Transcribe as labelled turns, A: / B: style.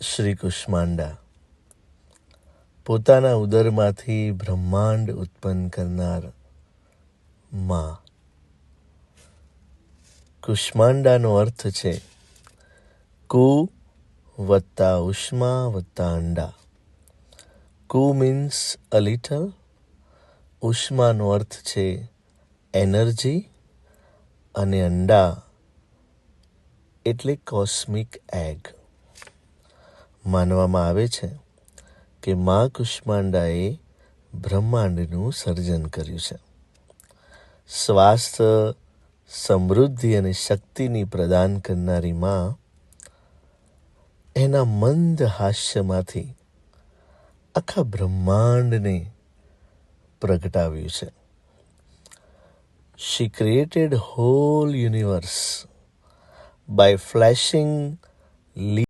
A: શ્રી કુષ્માંડા પોતાના ઉદરમાંથી બ્રહ્માંડ ઉત્પન્ન કરનાર માં. કુષ્માંડાનો અર્થ છે કુ વત્તા ઉષ્મા વત્તા અંડા. કુ મીન્સ અ લિટલ. ઉષ્માનો અર્થ છે એનર્જી અને અંડા એટલે કોસ્મિક એગ. માનવામાં આવે છે કે મા કુષ્માંડાએ બ્રહ્માંડનું સર્જન કર્યું છે. સ્વાસ્થ્ય, સમૃદ્ધિ અને શક્તિની પ્રદાન કરનારી માં એના મંદ હાસ્યમાંથી આખા બ્રહ્માંડને પ્રગટાવ્યું છે. She created whole universe by flashing